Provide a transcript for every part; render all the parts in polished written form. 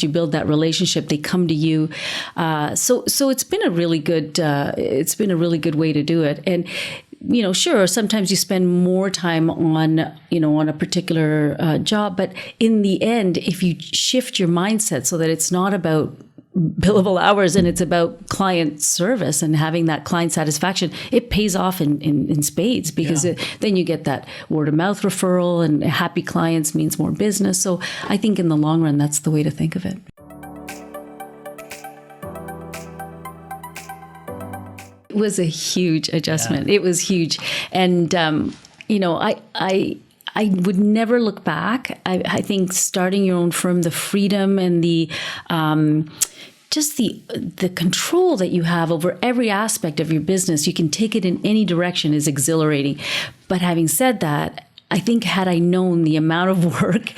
trust. You build that relationship. They come to you. So it's been a really good way to do it. And sure, sometimes you spend more time on a particular job, but in the end, if you shift your mindset so that it's not about billable hours and it's about client service and having that client satisfaction, it pays off in spades, because then you get that word of mouth referral, and happy clients means more business. So I think in the long run, that's the way to think of it. It was a huge adjustment. Yeah. It was huge. And, I would never look back. I think starting your own firm, the freedom and the just the control that you have over every aspect of your business, you can take it in any direction, is exhilarating. But having said that, I think had I known the amount of work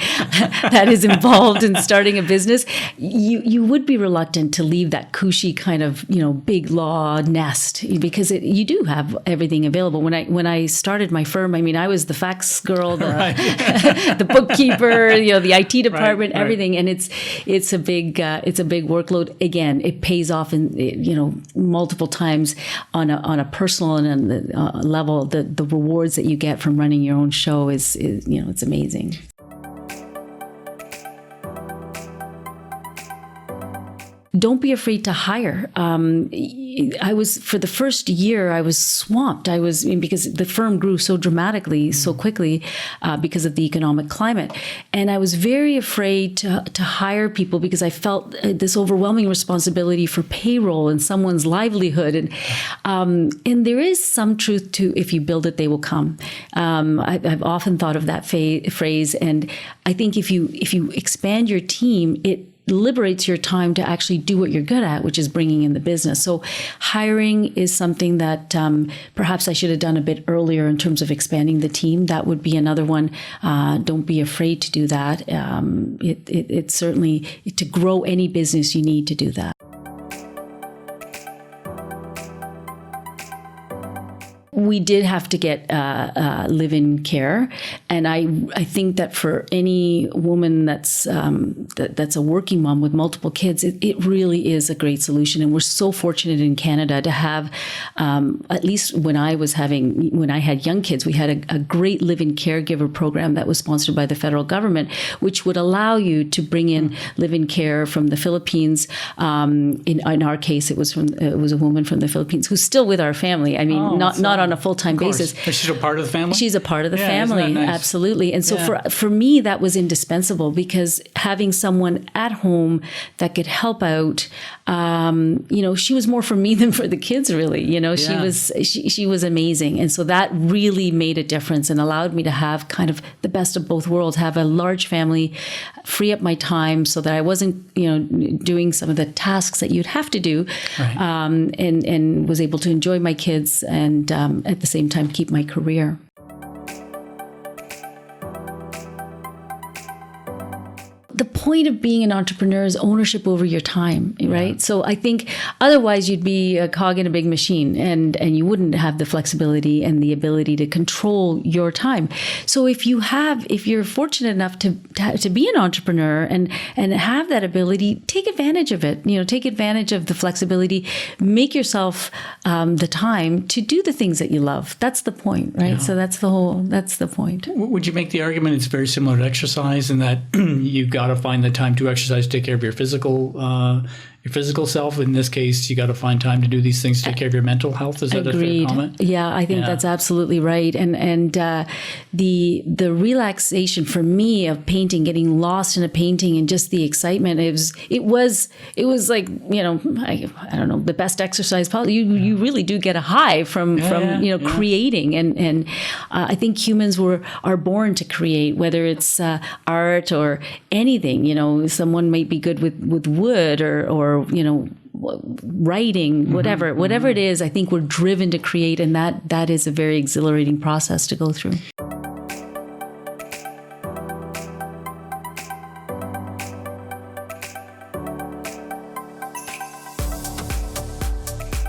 that is involved in starting a business, you would be reluctant to leave that cushy kind of, big law nest, because you do have everything available. When I started my firm, I was the fax girl, the bookkeeper, the IT department, everything. And it's a big workload. Again, it pays off in, multiple times on a personal and level. The rewards that you get from running your own show is it's amazing. Don't be afraid to hire. For the first year, I was swamped. Because the firm grew so dramatically, so quickly, because of the economic climate. And I was very afraid to hire people, because I felt this overwhelming responsibility for payroll and someone's livelihood. And there is some truth to, if you build it, they will come. I've often thought of that phrase. And I think if you expand your team, it liberates your time to actually do what you're good at, which is bringing in the business. So hiring is something that perhaps I should have done a bit earlier in terms of expanding the team. That would be another one. Don't be afraid to do that. It's certainly, to grow any business, you need to do that. We did have to get live-in care, and I think that for any woman that's a working mom with multiple kids, it really is a great solution. And we're so fortunate in Canada to have, at least when I had young kids, we had a great live-in caregiver program that was sponsored by the federal government, which would allow you to bring in live-in care from the Philippines. In our case, it was a woman from the Philippines who's still with our family. Not on a full-time basis. Is she a part of the family? She's a part of the family. Isn't that nice? Absolutely. And so for me, that was indispensable, because having someone at home that could help out, she was more for me than for the kids, really. She was amazing. And so that really made a difference and allowed me to have kind of the best of both worlds, have a large family, free up my time so that I wasn't, doing some of the tasks that you'd have to do, and was able to enjoy my kids and at the same time keep my career. The point of being an entrepreneur is ownership over your time, right? So I think otherwise you'd be a cog in a big machine, and you wouldn't have the flexibility and the ability to control your time. So if you're fortunate enough to be an entrepreneur and have that ability, take advantage of it. Take advantage of the flexibility. Make yourself the time to do the things that you love. That's the point, right? Yeah. So that's the point. Would you make the argument it's very similar to exercise, in that you've got to find the time to exercise, take care of your physical self? In this case, you got to find time to do these things to take care of your mental health. Is that Agreed. A fair comment? Yeah, I think that's absolutely right. And the relaxation for me of painting, getting lost in a painting, and just the excitement, it was like, I don't know, the best exercise possible. You really do get a high from creating, and I think humans are born to create, whether it's art or anything. Someone might be good with wood or writing, whatever it is. I think we're driven to create, and that is a very exhilarating process to go through.